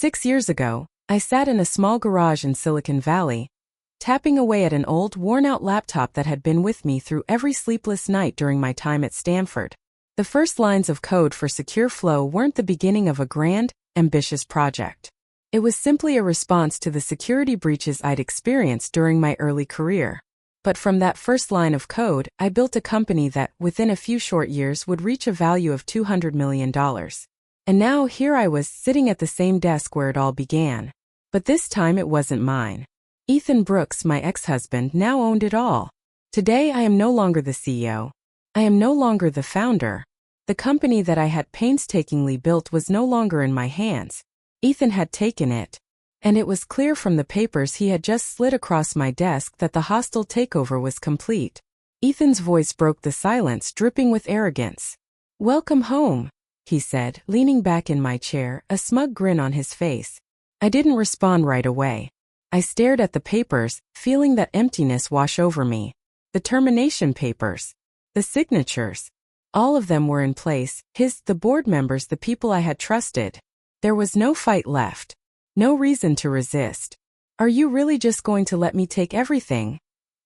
6 years ago, I sat in a small garage in Silicon Valley, tapping away at an old, worn-out laptop that had been with me through every sleepless night during my time at Stanford. The first lines of code for Secure Flow weren't the beginning of a grand, ambitious project. It was simply a response to the security breaches I'd experienced during my early career. But from that first line of code, I built a company that, within a few short years, would reach a value of $200 million. And now here I was, sitting at the same desk where it all began. But this time it wasn't mine. Ethan Brooks, my ex-husband, now owned it all. Today I am no longer the CEO. I am no longer the founder. The company that I had painstakingly built was no longer in my hands. Ethan had taken it. And it was clear from the papers he had just slid across my desk that the hostile takeover was complete. Ethan's voice broke the silence, dripping with arrogance. "Welcome home," he said, leaning back in my chair, a smug grin on his face. I didn't respond right away. I stared at the papers, feeling that emptiness wash over me. The termination papers. The signatures. All of them were in place, the board members, the people I had trusted. There was no fight left. No reason to resist. "Are you really just going to let me take everything?"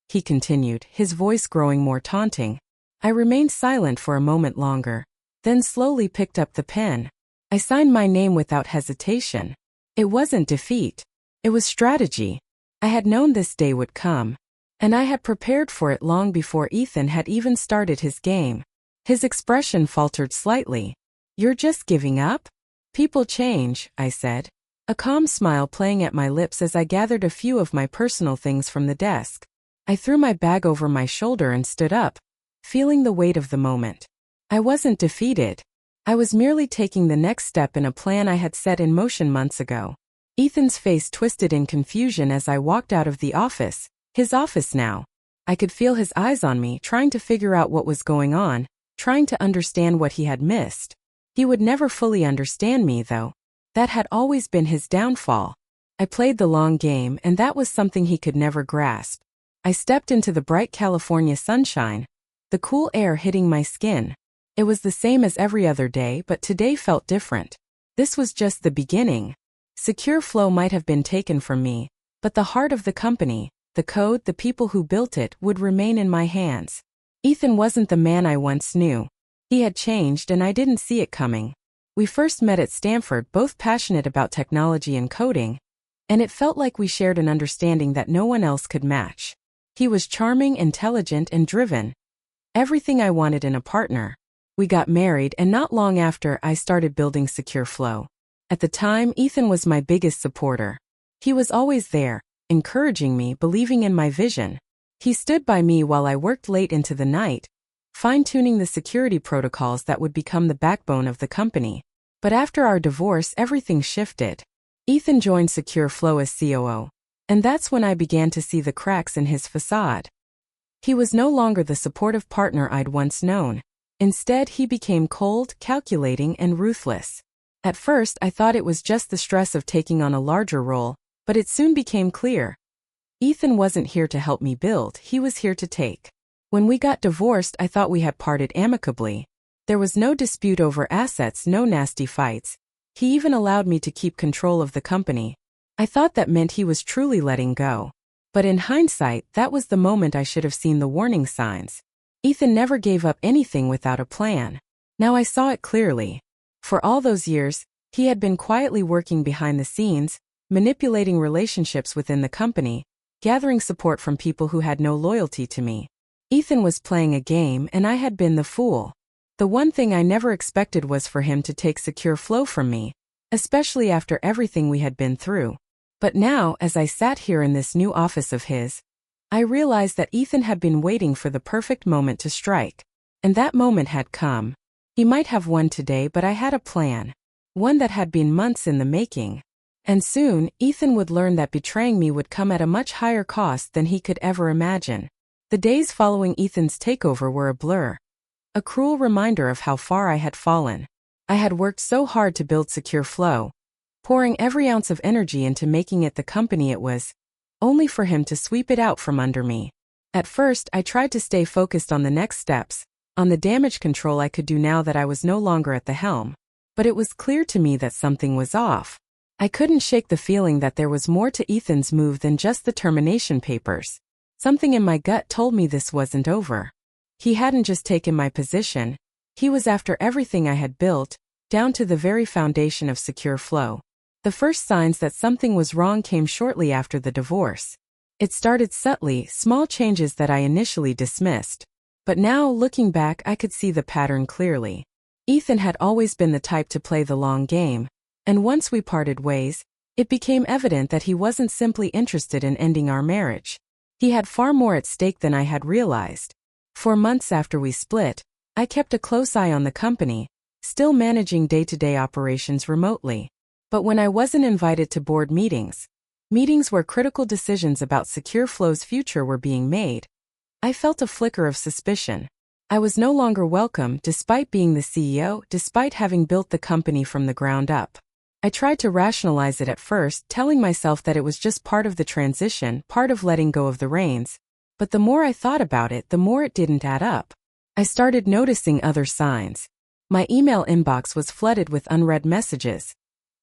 he continued, his voice growing more taunting. I remained silent for a moment longer, then slowly picked up the pen. I signed my name without hesitation. It wasn't defeat. It was strategy. I had known this day would come. And I had prepared for it long before Ethan had even started his game. His expression faltered slightly. "You're just giving up?" "People change," I said, a calm smile playing at my lips as I gathered a few of my personal things from the desk. I threw my bag over my shoulder and stood up, feeling the weight of the moment. I wasn't defeated. I was merely taking the next step in a plan I had set in motion months ago. Ethan's face twisted in confusion as I walked out of the office, his office now. I could feel his eyes on me, trying to figure out what was going on, trying to understand what he had missed. He would never fully understand me, though. That had always been his downfall. I played the long game, and that was something he could never grasp. I stepped into the bright California sunshine, the cool air hitting my skin. It was the same as every other day, but today felt different. This was just the beginning. Secure Flow might have been taken from me, but the heart of the company, the code, the people who built it, would remain in my hands. Ethan wasn't the man I once knew. He had changed, and I didn't see it coming. We first met at Stanford, both passionate about technology and coding, and it felt like we shared an understanding that no one else could match. He was charming, intelligent, and driven. Everything I wanted in a partner. We got married, and not long after, I started building Secure Flow. At the time, Ethan was my biggest supporter. He was always there, encouraging me, believing in my vision. He stood by me while I worked late into the night, fine-tuning the security protocols that would become the backbone of the company. But after our divorce, everything shifted. Ethan joined Secure Flow as COO, and that's when I began to see the cracks in his facade. He was no longer the supportive partner I'd once known. Instead, he became cold, calculating, and ruthless. At first, I thought it was just the stress of taking on a larger role, but it soon became clear. Ethan wasn't here to help me build, he was here to take. When we got divorced, I thought we had parted amicably. There was no dispute over assets, no nasty fights. He even allowed me to keep control of the company. I thought that meant he was truly letting go. But in hindsight, that was the moment I should have seen the warning signs. Ethan never gave up anything without a plan. Now I saw it clearly. For all those years, he had been quietly working behind the scenes, manipulating relationships within the company, gathering support from people who had no loyalty to me. Ethan was playing a game, and I had been the fool. The one thing I never expected was for him to take Secure Flow from me, especially after everything we had been through. But now, as I sat here in this new office of his, I realized that Ethan had been waiting for the perfect moment to strike. And that moment had come. He might have won today, but I had a plan. One that had been months in the making. And soon, Ethan would learn that betraying me would come at a much higher cost than he could ever imagine. The days following Ethan's takeover were a blur. A cruel reminder of how far I had fallen. I had worked so hard to build Secure Flow, pouring every ounce of energy into making it the company it was, only for him to sweep it out from under me. At first, I tried to stay focused on the next steps, on the damage control I could do now that I was no longer at the helm. But it was clear to me that something was off. I couldn't shake the feeling that there was more to Ethan's move than just the termination papers. Something in my gut told me this wasn't over. He hadn't just taken my position, he was after everything I had built, down to the very foundation of Secure Flow. The first signs that something was wrong came shortly after the divorce. It started subtly, small changes that I initially dismissed. But now, looking back, I could see the pattern clearly. Ethan had always been the type to play the long game, and once we parted ways, it became evident that he wasn't simply interested in ending our marriage. He had far more at stake than I had realized. For months after we split, I kept a close eye on the company, still managing day-to-day operations remotely. But when I wasn't invited to board meetings where critical decisions about Secure Flow's future were being made, I felt a flicker of suspicion. I was no longer welcome despite being the CEO, despite having built the company from the ground up. I tried to rationalize it at first, telling myself that it was just part of the transition, part of letting go of the reins. But the more I thought about it, the more it didn't add up. I started noticing other signs. My email inbox was flooded with unread messages,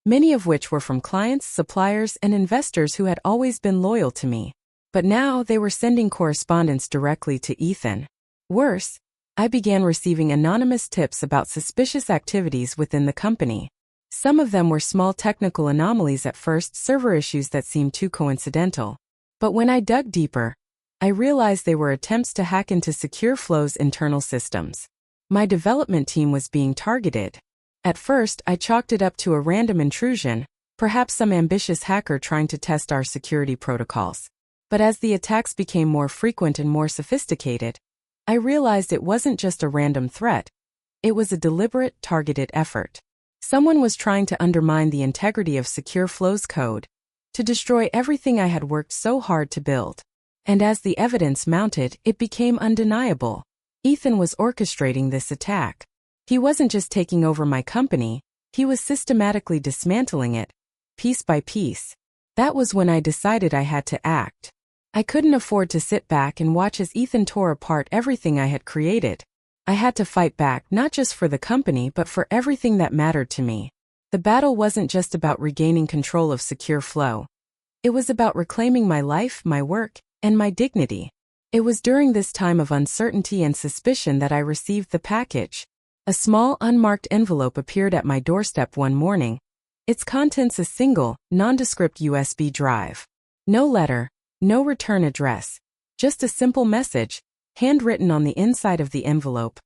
many of which were from clients, suppliers, and investors who had always been loyal to me. But now they were sending correspondence directly to Ethan. Worse, I began receiving anonymous tips about suspicious activities within the company. Some of them were small technical anomalies at first, server issues that seemed too coincidental. But when I dug deeper, I realized they were attempts to hack into Secure Flow's internal systems. My development team was being targeted. At first, I chalked it up to a random intrusion, perhaps some ambitious hacker trying to test our security protocols. But as the attacks became more frequent and more sophisticated, I realized it wasn't just a random threat. It was a deliberate, targeted effort. Someone was trying to undermine the integrity of Secure Flow's code, to destroy everything I had worked so hard to build. And as the evidence mounted, it became undeniable. Ethan was orchestrating this attack. He wasn't just taking over my company, he was systematically dismantling it, piece by piece. That was when I decided I had to act. I couldn't afford to sit back and watch as Ethan tore apart everything I had created. I had to fight back, not just for the company but for everything that mattered to me. The battle wasn't just about regaining control of Secure Flow. It was about reclaiming my life, my work, and my dignity. It was during this time of uncertainty and suspicion that I received the package. A small, unmarked envelope appeared at my doorstep one morning. Its contents a single, nondescript USB drive. No letter, no return address. Just a simple message, handwritten on the inside of the envelope.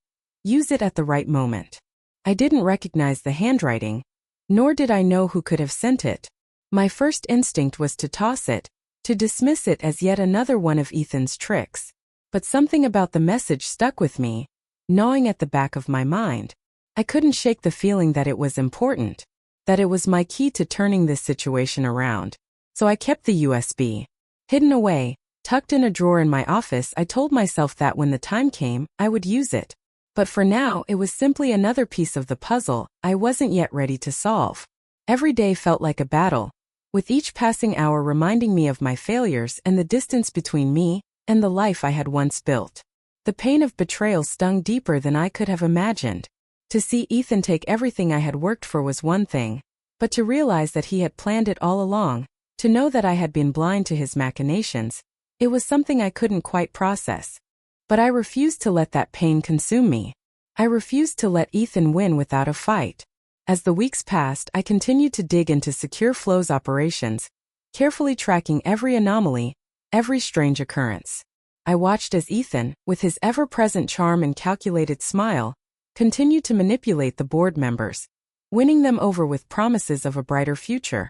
Use it at the right moment. I didn't recognize the handwriting, nor did I know who could have sent it. My first instinct was to toss it, to dismiss it as yet another one of Ethan's tricks. But something about the message stuck with me, gnawing at the back of my mind. I couldn't shake the feeling that it was important, that it was my key to turning this situation around. So I kept the USB hidden away, tucked in a drawer in my office. I told myself that when the time came, I would use it. But for now, it was simply another piece of the puzzle I wasn't yet ready to solve. Every day felt like a battle, with each passing hour reminding me of my failures and the distance between me and the life I had once built. The pain of betrayal stung deeper than I could have imagined. To see Ethan take everything I had worked for was one thing, but to realize that he had planned it all along, to know that I had been blind to his machinations, it was something I couldn't quite process. But I refused to let that pain consume me. I refused to let Ethan win without a fight. As the weeks passed, I continued to dig into Secure Flow's operations, carefully tracking every anomaly, every strange occurrence. I watched as Ethan, with his ever-present charm and calculated smile, continued to manipulate the board members, winning them over with promises of a brighter future.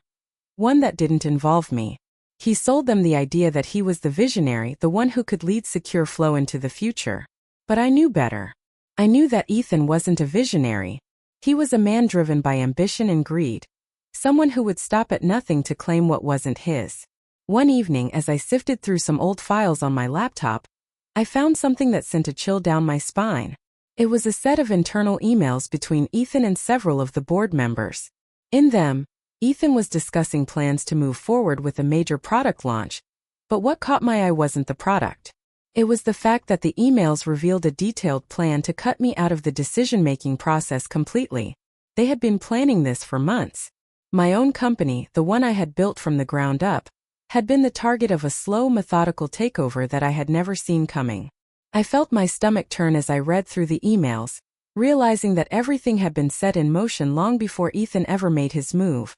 One that didn't involve me. He sold them the idea that he was the visionary, the one who could lead Secure Flow into the future. But I knew better. I knew that Ethan wasn't a visionary. He was a man driven by ambition and greed. Someone who would stop at nothing to claim what wasn't his. One evening, as I sifted through some old files on my laptop, I found something that sent a chill down my spine. It was a set of internal emails between Ethan and several of the board members. In them, Ethan was discussing plans to move forward with a major product launch, but what caught my eye wasn't the product. It was the fact that the emails revealed a detailed plan to cut me out of the decision-making process completely. They had been planning this for months. My own company, the one I had built from the ground up, had been the target of a slow, methodical takeover that I had never seen coming. I felt my stomach turn as I read through the emails, realizing that everything had been set in motion long before Ethan ever made his move.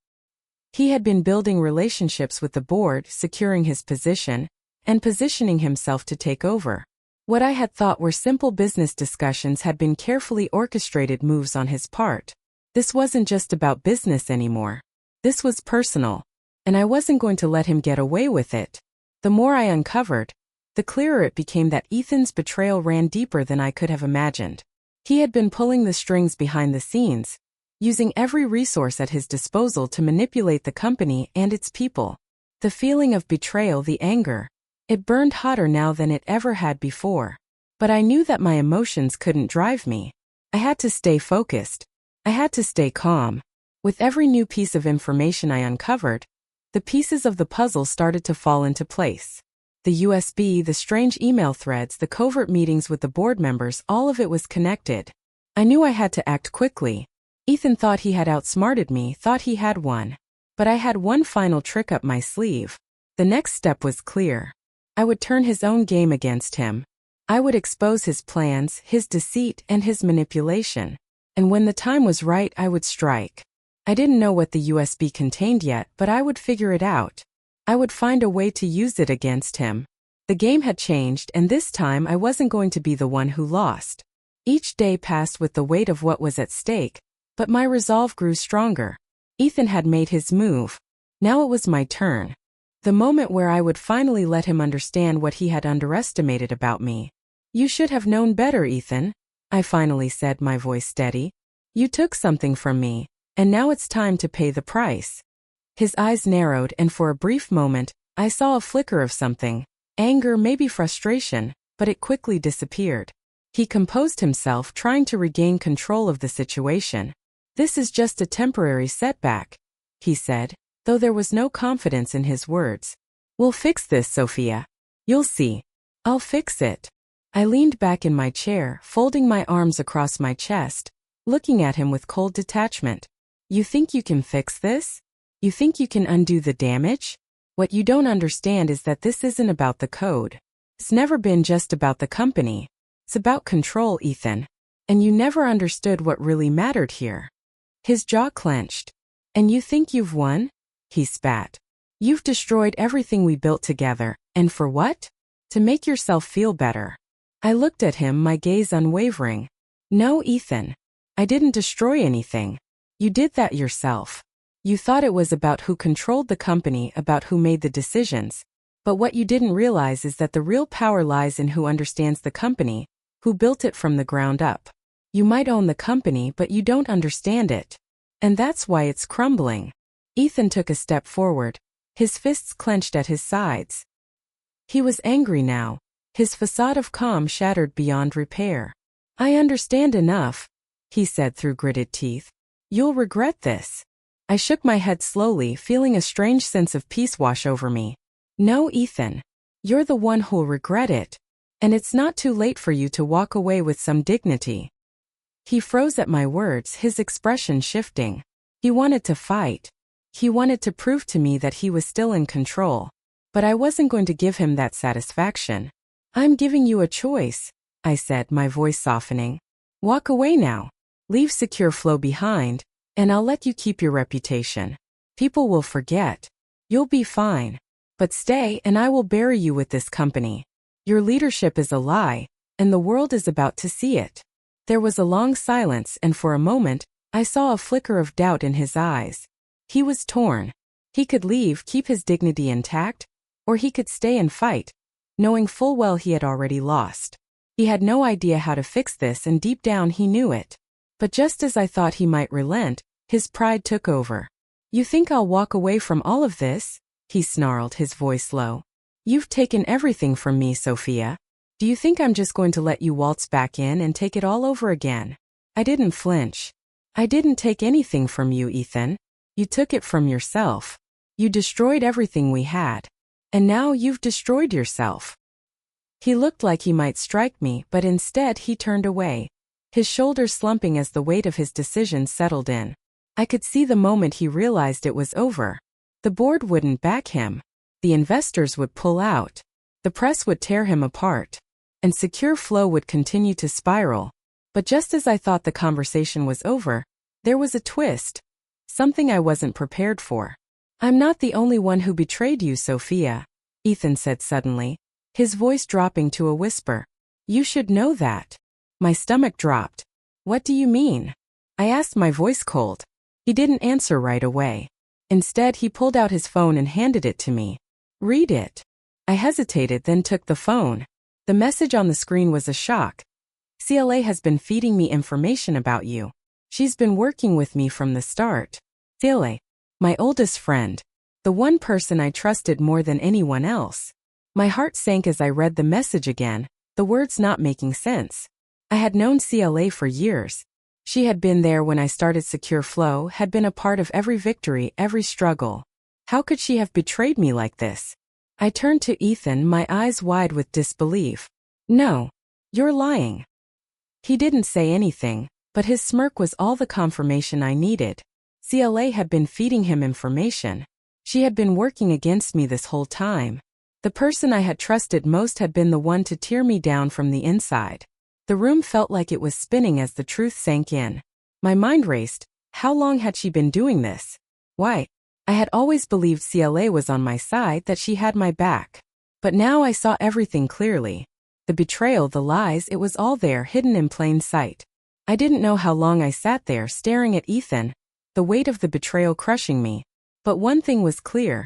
He had been building relationships with the board, securing his position, and positioning himself to take over. What I had thought were simple business discussions had been carefully orchestrated moves on his part. This wasn't just about business anymore. This was personal, and I wasn't going to let him get away with it. The more I uncovered, the clearer it became that Ethan's betrayal ran deeper than I could have imagined. He had been pulling the strings behind the scenes, using every resource at his disposal to manipulate the company and its people. The feeling of betrayal, the anger, it burned hotter now than it ever had before. But I knew that my emotions couldn't drive me. I had to stay focused. I had to stay calm. With every new piece of information I uncovered, the pieces of the puzzle started to fall into place. The USB, the strange email threads, the covert meetings with the board members, all of it was connected. I knew I had to act quickly. Ethan thought he had outsmarted me, thought he had won. But I had one final trick up my sleeve. The next step was clear. I would turn his own game against him. I would expose his plans, his deceit, and his manipulation. And when the time was right, I would strike. I didn't know what the USB contained yet, but I would figure it out. I would find a way to use it against him. The game had changed, and this time I wasn't going to be the one who lost. Each day passed with the weight of what was at stake, but my resolve grew stronger. Ethan had made his move. Now it was my turn. The moment where I would finally let him understand what he had underestimated about me. "You should have known better, Ethan," I finally said, my voice steady. "You took something from me, and now it's time to pay the price." His eyes narrowed, and for a brief moment, I saw a flicker of something. Anger, maybe frustration, but it quickly disappeared. He composed himself, trying to regain control of the situation. "This is just a temporary setback," he said, though there was no confidence in his words. "We'll fix this, Sophia. You'll see. I'll fix it." I leaned back in my chair, folding my arms across my chest, looking at him with cold detachment. "You think you can fix this? You think you can undo the damage? What you don't understand is that this isn't about the code. It's never been just about the company. It's about control, Ethan. And you never understood what really mattered here." His jaw clenched. "And you think you've won?" he spat. "You've destroyed everything we built together, and for what? To make yourself feel better." I looked at him, my gaze unwavering. "No, Ethan. I didn't destroy anything. You did that yourself. You thought it was about who controlled the company, about who made the decisions. But what you didn't realize is that the real power lies in who understands the company, who built it from the ground up. You might own the company, but you don't understand it. And that's why it's crumbling." Ethan took a step forward, his fists clenched at his sides. He was angry now, his facade of calm shattered beyond repair. "I understand enough," he said through gritted teeth. "You'll regret this." I shook my head slowly, feeling a strange sense of peace wash over me. "No, Ethan. You're the one who'll regret it. And it's not too late for you to walk away with some dignity." He froze at my words, his expression shifting. He wanted to fight. He wanted to prove to me that he was still in control. But I wasn't going to give him that satisfaction. "I'm giving you a choice," I said, my voice softening. "Walk away now. Leave Secure Flow behind, and I'll let you keep your reputation. People will forget. You'll be fine. But stay, and I will bury you with this company. Your leadership is a lie, and the world is about to see it." There was a long silence, and for a moment, I saw a flicker of doubt in his eyes. He was torn. He could leave, keep his dignity intact, or he could stay and fight, knowing full well he had already lost. He had no idea how to fix this, and deep down he knew it. But just as I thought he might relent, his pride took over. "You think I'll walk away from all of this?" he snarled, his voice low. "You've taken everything from me, Sophia. Do you think I'm just going to let you waltz back in and take it all over again?" I didn't flinch. "I didn't take anything from you, Ethan. You took it from yourself. You destroyed everything we had. And now you've destroyed yourself." He looked like he might strike me, but instead he turned away, his shoulders slumping as the weight of his decision settled in. I could see the moment he realized it was over. The board wouldn't back him. The investors would pull out. The press would tear him apart. And Secure Flow would continue to spiral. But just as I thought the conversation was over, there was a twist. Something I wasn't prepared for. "I'm not the only one who betrayed you, Sophia," Ethan said suddenly, his voice dropping to a whisper. "You should know that." My stomach dropped. "What do you mean?" I asked, my voice cold. He didn't answer right away. Instead, he pulled out his phone and handed it to me. "Read it." I hesitated, then took the phone. The message on the screen was a shock. "CLA has been feeding me information about you. She's been working with me from the start." CLA, my oldest friend. The one person I trusted more than anyone else. My heart sank as I read the message again, the words not making sense. I had known CLA for years. She had been there when I started Secure Flow, had been a part of every victory, every struggle. How could she have betrayed me like this? I turned to Ethan, my eyes wide with disbelief. "No, you're lying." He didn't say anything, but his smirk was all the confirmation I needed. CLA had been feeding him information. She had been working against me this whole time. The person I had trusted most had been the one to tear me down from the inside. The room felt like it was spinning as the truth sank in. My mind raced. How long had she been doing this? Why? I had always believed CLA was on my side, that she had my back. But now I saw everything clearly. The betrayal, the lies, it was all there, hidden in plain sight. I didn't know how long I sat there staring at Ethan, the weight of the betrayal crushing me. But one thing was clear.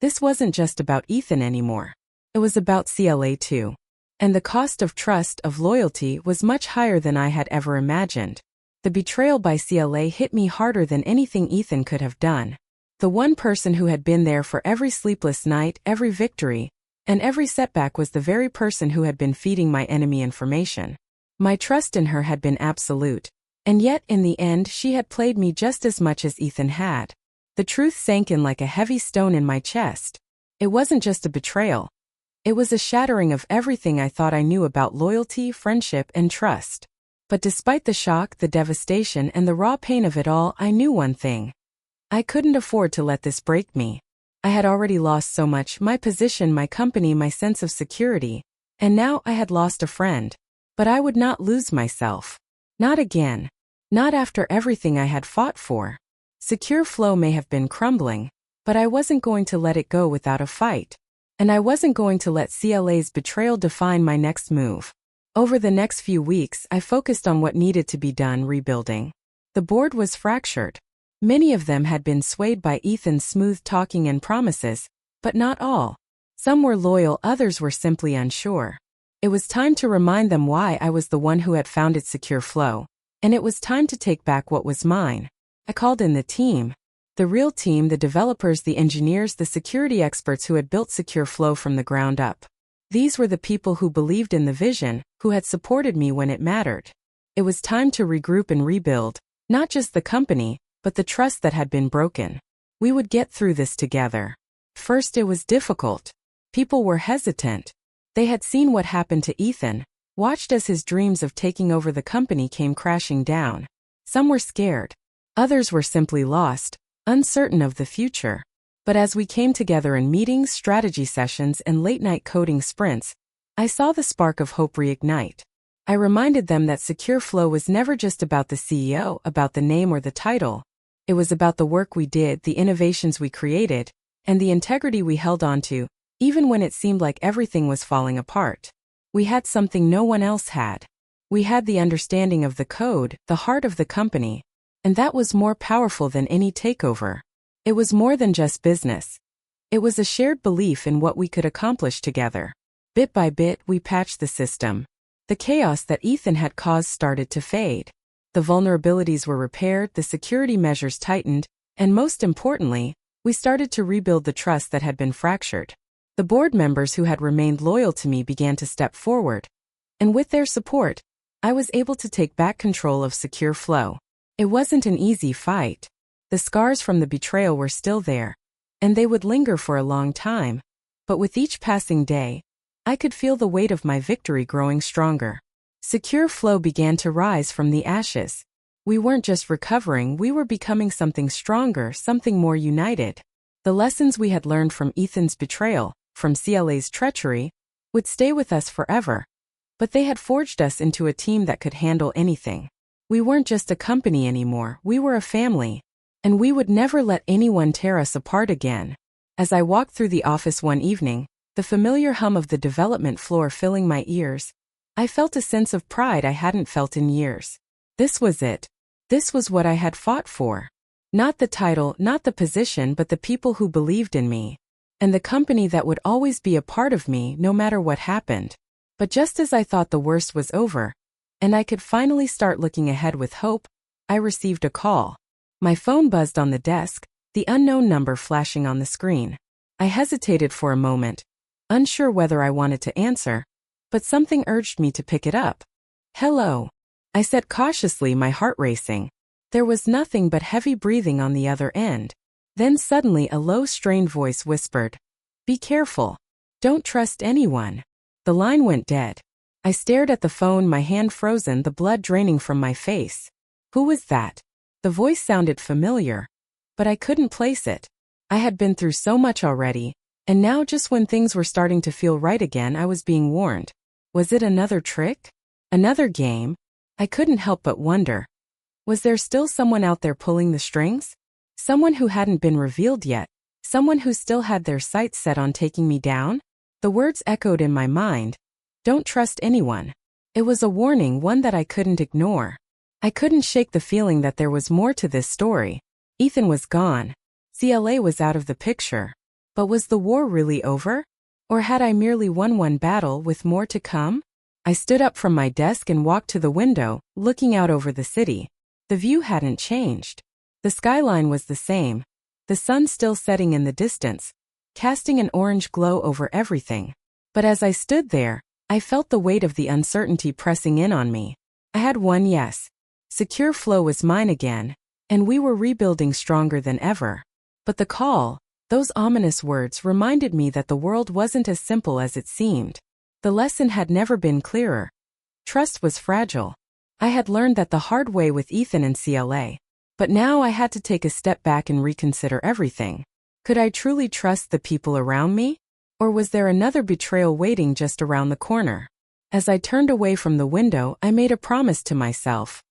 This wasn't just about Ethan anymore. It was about CLA too. And the cost of trust, of loyalty, was much higher than I had ever imagined. The betrayal by CLA hit me harder than anything Ethan could have done. The one person who had been there for every sleepless night, every victory, and every setback was the very person who had been feeding my enemy information. My trust in her had been absolute. And yet, in the end, she had played me just as much as Ethan had. The truth sank in like a heavy stone in my chest. It wasn't just a betrayal. It was a shattering of everything I thought I knew about loyalty, friendship, and trust. But despite the shock, the devastation, and the raw pain of it all, I knew one thing. I couldn't afford to let this break me. I had already lost so much, my position, my company, my sense of security. And now I had lost a friend. But I would not lose myself. Not again. Not after everything I had fought for. Secure Flow may have been crumbling, but I wasn't going to let it go without a fight. And I wasn't going to let CLA's betrayal define my next move. Over the next few weeks, I focused on what needed to be done, rebuilding. The board was fractured. Many of them had been swayed by Ethan's smooth talking and promises, but not all. Some were loyal, others were simply unsure. It was time to remind them why I was the one who had founded Secure Flow, and it was time to take back what was mine. I called in the team. The real team, the developers, the engineers, the security experts who had built Secure Flow from the ground up. These were the people who believed in the vision, who had supported me when it mattered. It was time to regroup and rebuild, not just the company, but the trust that had been broken. We would get through this together. First, it was difficult. People were hesitant. They had seen what happened to Ethan, watched as his dreams of taking over the company came crashing down. Some were scared. Others were simply lost, uncertain of the future. But as we came together in meetings, strategy sessions, and late-night coding sprints, I saw the spark of hope reignite. I reminded them that Secure Flow was never just about the CEO, about the name or the title. It was about the work we did, the innovations we created, and the integrity we held onto, even when it seemed like everything was falling apart. We had something no one else had. We had the understanding of the code, the heart of the company, and that was more powerful than any takeover. It was more than just business. It was a shared belief in what we could accomplish together. Bit by bit, we patched the system. The chaos that Ethan had caused started to fade. The vulnerabilities were repaired, the security measures tightened, and most importantly, we started to rebuild the trust that had been fractured. The board members who had remained loyal to me began to step forward. And with their support, I was able to take back control of Secure Flow. It wasn't an easy fight. The scars from the betrayal were still there, and they would linger for a long time. But with each passing day, I could feel the weight of my victory growing stronger. Secure Flow began to rise from the ashes. We weren't just recovering, we were becoming something stronger, something more united. The lessons we had learned from Ethan's betrayal, from CLA's treachery, would stay with us forever. But they had forged us into a team that could handle anything. We weren't just a company anymore, we were a family. And we would never let anyone tear us apart again. As I walked through the office one evening, the familiar hum of the development floor filling my ears, I felt a sense of pride I hadn't felt in years. This was it. This was what I had fought for. Not the title, not the position, but the people who believed in me. And the company that would always be a part of me no matter what happened. But just as I thought the worst was over, and I could finally start looking ahead with hope, I received a call. My phone buzzed on the desk, the unknown number flashing on the screen. I hesitated for a moment, unsure whether I wanted to answer, but something urged me to pick it up. "Hello," I said cautiously, my heart racing. There was nothing but heavy breathing on the other end. Then suddenly a low, strained voice whispered, "Be careful. Don't trust anyone." The line went dead. I stared at the phone, my hand frozen, the blood draining from my face. Who was that? The voice sounded familiar, but I couldn't place it. I had been through so much already, and now just when things were starting to feel right again, I was being warned. Was it another trick? Another game? I couldn't help but wonder. Was there still someone out there pulling the strings? Someone who hadn't been revealed yet? Someone who still had their sights set on taking me down? The words echoed in my mind. Don't trust anyone. It was a warning, one that I couldn't ignore. I couldn't shake the feeling that there was more to this story. Ethan was gone. CLA was out of the picture. But was the war really over? Or had I merely won one battle with more to come? I stood up from my desk and walked to the window, looking out over the city. The view hadn't changed. The skyline was the same. The sun still setting in the distance, casting an orange glow over everything. But as I stood there, I felt the weight of the uncertainty pressing in on me. I had one yes. Secure flow was mine again, and we were rebuilding stronger than ever. But the call, those ominous words, reminded me that the world wasn't as simple as it seemed. The lesson had never been clearer. Trust was fragile. I had learned that the hard way with Ethan and CLA. But now I had to take a step back and reconsider everything. Could I truly trust the people around me? Or was there another betrayal waiting just around the corner? As I turned away from the window, I made a promise to myself.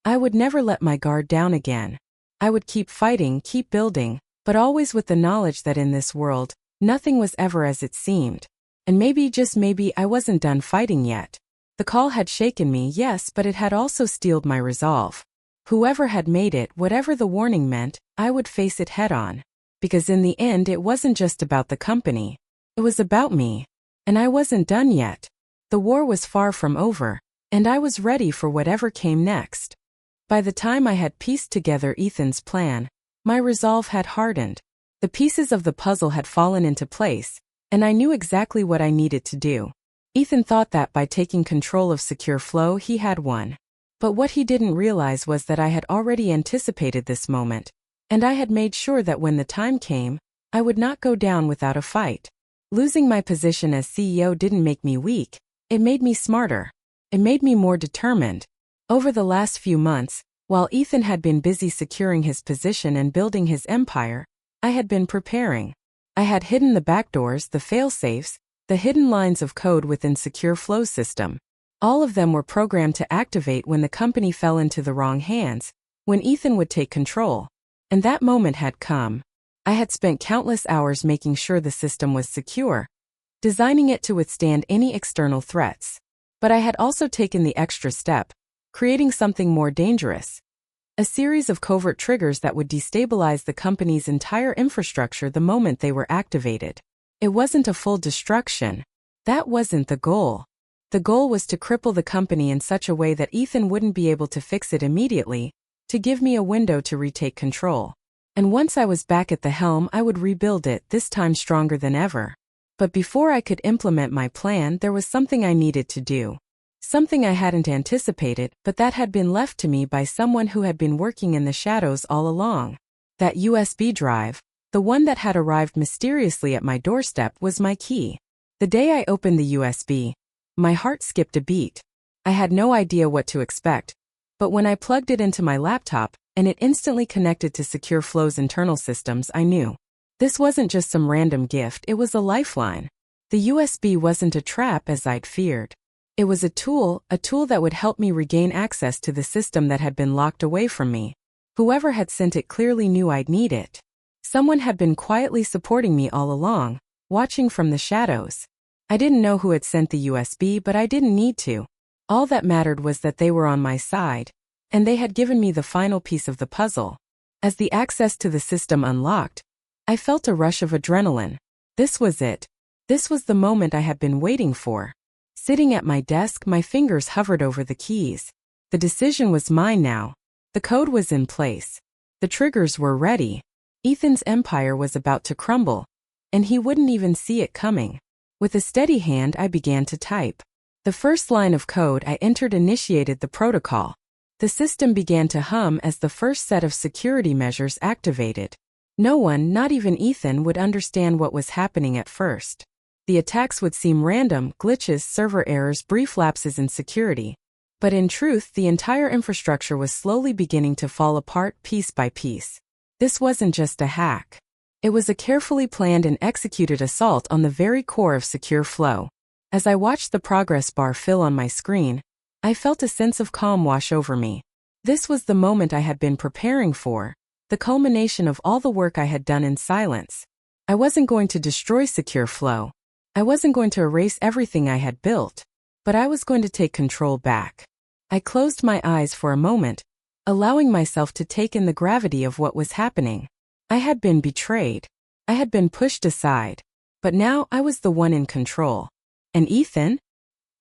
I would never let my guard down again. I would keep fighting, keep building, but always with the knowledge that in this world, nothing was ever as it seemed. And maybe, just maybe, I wasn't done fighting yet. The call had shaken me, yes, but it had also steeled my resolve. Whoever had made it, whatever the warning meant, I would face it head on. Because in the end, it wasn't just about the company. It was about me. And I wasn't done yet. The war was far from over, and I was ready for whatever came next. By the time I had pieced together Ethan's plan, my resolve had hardened. The pieces of the puzzle had fallen into place, and I knew exactly what I needed to do. Ethan thought that by taking control of Secure Flow he had won. But what he didn't realize was that I had already anticipated this moment, and I had made sure that when the time came, I would not go down without a fight. Losing my position as CEO didn't make me weak, it made me smarter. It made me more determined. Over the last few months, while Ethan had been busy securing his position and building his empire, I had been preparing. I had hidden the backdoors, the fail-safes, the hidden lines of code within Secure Flow's system. All of them were programmed to activate when the company fell into the wrong hands, when Ethan would take control. And that moment had come. I had spent countless hours making sure the system was secure, designing it to withstand any external threats. But I had also taken the extra step, creating something more dangerous. A series of covert triggers that would destabilize the company's entire infrastructure the moment they were activated. It wasn't a full destruction. That wasn't the goal. The goal was to cripple the company in such a way that Ethan wouldn't be able to fix it immediately, to give me a window to retake control. And once I was back at the helm, I would rebuild it, this time stronger than ever. But before I could implement my plan, there was something I needed to do. Something I hadn't anticipated, but that had been left to me by someone who had been working in the shadows all along. That USB drive, the one that had arrived mysteriously at my doorstep, was my key. The day I opened the USB, my heart skipped a beat. I had no idea what to expect, But when I plugged it into my laptop, and it instantly connected to Secure Flow's internal systems, I knew. This wasn't just some random gift, it was a lifeline. The USB wasn't a trap as I'd feared. It was a tool that would help me regain access to the system that had been locked away from me. Whoever had sent it clearly knew I'd need it. Someone had been quietly supporting me all along, watching from the shadows. I didn't know who had sent the USB, but I didn't need to. All that mattered was that they were on my side, and they had given me the final piece of the puzzle. As the access to the system unlocked, I felt a rush of adrenaline. This was it. This was the moment I had been waiting for. Sitting at my desk, my fingers hovered over the keys. The decision was mine now. The code was in place. The triggers were ready. Ethan's empire was about to crumble, and he wouldn't even see it coming. With a steady hand, I began to type. The first line of code I entered initiated the protocol. The system began to hum as the first set of security measures activated. No one, not even Ethan, would understand what was happening at first. The attacks would seem random, glitches, server errors, brief lapses in security. But in truth, the entire infrastructure was slowly beginning to fall apart piece by piece. This wasn't just a hack. It was a carefully planned and executed assault on the very core of Secure Flow. As I watched the progress bar fill on my screen, I felt a sense of calm wash over me. This was the moment I had been preparing for, the culmination of all the work I had done in silence. I wasn't going to destroy Secure Flow. I wasn't going to erase everything I had built, but I was going to take control back. I closed my eyes for a moment, allowing myself to take in the gravity of what was happening. I had been betrayed. I had been pushed aside. But now I was the one in control. And Ethan?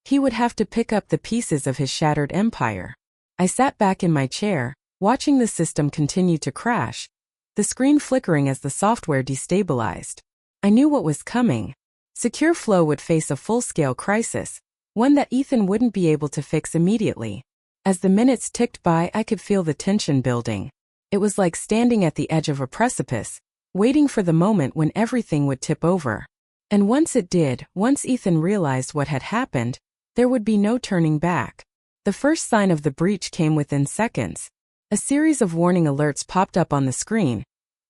He would have to pick up the pieces of his shattered empire. I sat back in my chair, watching the system continue to crash, the screen flickering as the software destabilized. I knew what was coming. Secure Flow would face a full-scale crisis, one that Ethan wouldn't be able to fix immediately. As the minutes ticked by, I could feel the tension building. It was like standing at the edge of a precipice, waiting for the moment when everything would tip over. And once it did, once Ethan realized what had happened, there would be no turning back. The first sign of the breach came within seconds. A series of warning alerts popped up on the screen,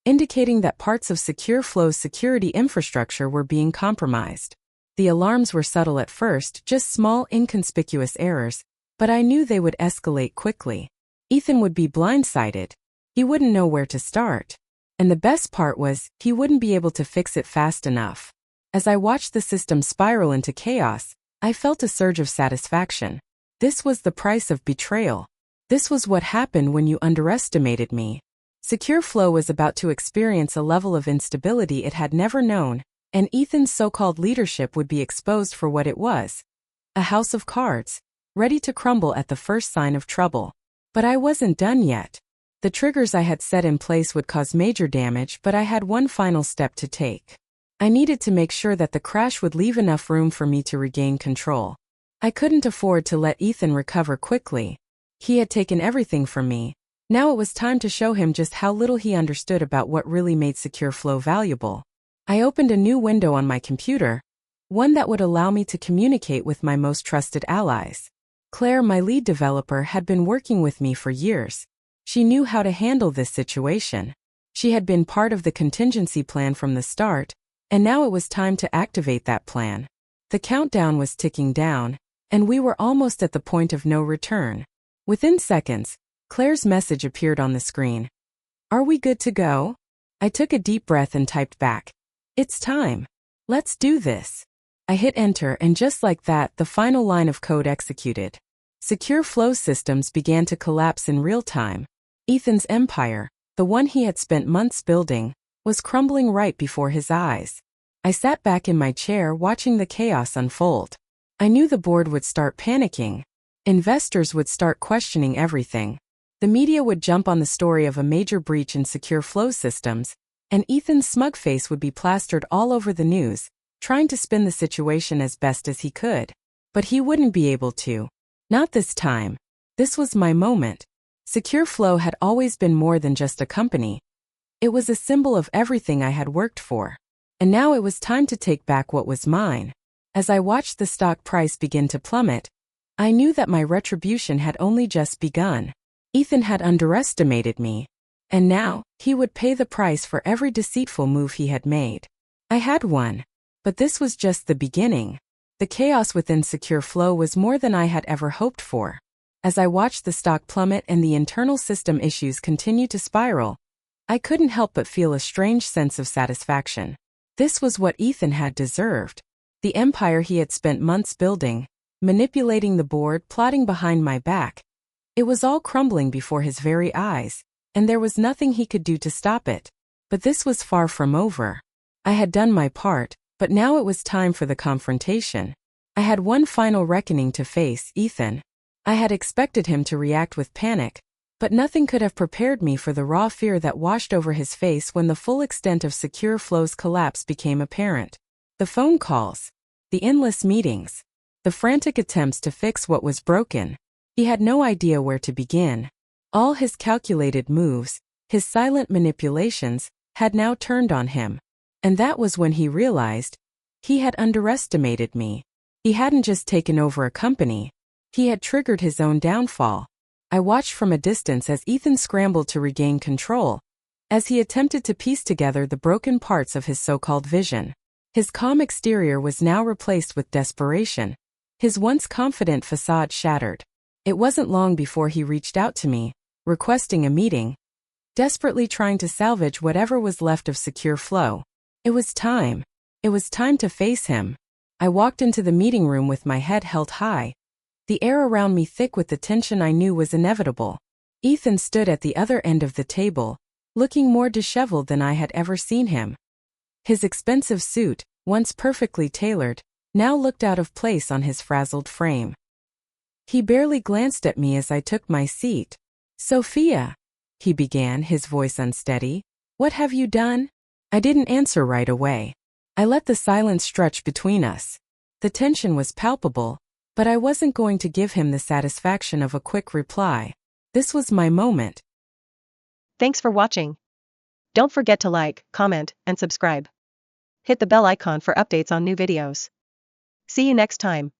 indicating that parts of Secure Flow's security infrastructure were being compromised. The alarms were subtle at first, just small, inconspicuous errors, but I knew they would escalate quickly. Ethan would be blindsided. He wouldn't know where to start. And the best part was, he wouldn't be able to fix it fast enough. As I watched the system spiral into chaos, I felt a surge of satisfaction. This was the price of betrayal. This was what happened when you underestimated me. Secure Flow was about to experience a level of instability it had never known, and Ethan's so-called leadership would be exposed for what it was. A house of cards, ready to crumble at the first sign of trouble. But I wasn't done yet. The triggers I had set in place would cause major damage, but I had one final step to take. I needed to make sure that the crash would leave enough room for me to regain control. I couldn't afford to let Ethan recover quickly. He had taken everything from me. Now it was time to show him just how little he understood about what really made Secure Flow valuable. I opened a new window on my computer, one that would allow me to communicate with my most trusted allies. Claire, my lead developer, had been working with me for years. She knew how to handle this situation. She had been part of the contingency plan from the start, and now it was time to activate that plan. The countdown was ticking down, and we were almost at the point of no return. Within seconds, Claire's message appeared on the screen. "Are we good to go?" I took a deep breath and typed back, "It's time. Let's do this." I hit enter, and just like that, the final line of code executed. Secure Flow systems began to collapse in real time. Ethan's empire, the one he had spent months building, was crumbling right before his eyes. I sat back in my chair watching the chaos unfold. I knew the board would start panicking. Investors would start questioning everything. The media would jump on the story of a major breach in Secure Flow systems, and Ethan's smug face would be plastered all over the news, trying to spin the situation as best as he could. But he wouldn't be able to. Not this time. This was my moment. Secure Flow had always been more than just a company. It was a symbol of everything I had worked for. And now it was time to take back what was mine. As I watched the stock price begin to plummet, I knew that my retribution had only just begun. Ethan had underestimated me, and now he would pay the price for every deceitful move he had made. I had won, but this was just the beginning. The chaos within Secure Flow was more than I had ever hoped for. As I watched the stock plummet and the internal system issues continue to spiral, I couldn't help but feel a strange sense of satisfaction. This was what Ethan had deserved. The empire he had spent months building, manipulating the board, plotting behind my back. It was all crumbling before his very eyes, and there was nothing he could do to stop it. But this was far from over. I had done my part, but now it was time for the confrontation. I had one final reckoning to face: Ethan. I had expected him to react with panic, but nothing could have prepared me for the raw fear that washed over his face when the full extent of Secure Flow's collapse became apparent. The phone calls, the endless meetings, the frantic attempts to fix what was broken. He had no idea where to begin. All his calculated moves, his silent manipulations, had now turned on him. And that was when he realized he had underestimated me. He hadn't just taken over a company, he had triggered his own downfall. I watched from a distance as Ethan scrambled to regain control, as he attempted to piece together the broken parts of his so-called vision. His calm exterior was now replaced with desperation, his once confident facade shattered. It wasn't long before he reached out to me, requesting a meeting, desperately trying to salvage whatever was left of Secure Flow. It was time. It was time to face him. I walked into the meeting room with my head held high, the air around me thick with the tension I knew was inevitable. Ethan stood at the other end of the table, looking more disheveled than I had ever seen him. His expensive suit, once perfectly tailored, now looked out of place on his frazzled frame. He barely glanced at me as I took my seat. "Sophia," he began, his voice unsteady, "what have you done?" I didn't answer right away. I let the silence stretch between us. The tension was palpable, but I wasn't going to give him the satisfaction of a quick reply. This was my moment. Thanks for watching. Don't forget to like, comment, and subscribe. Hit the bell icon for updates on new videos. See you next time.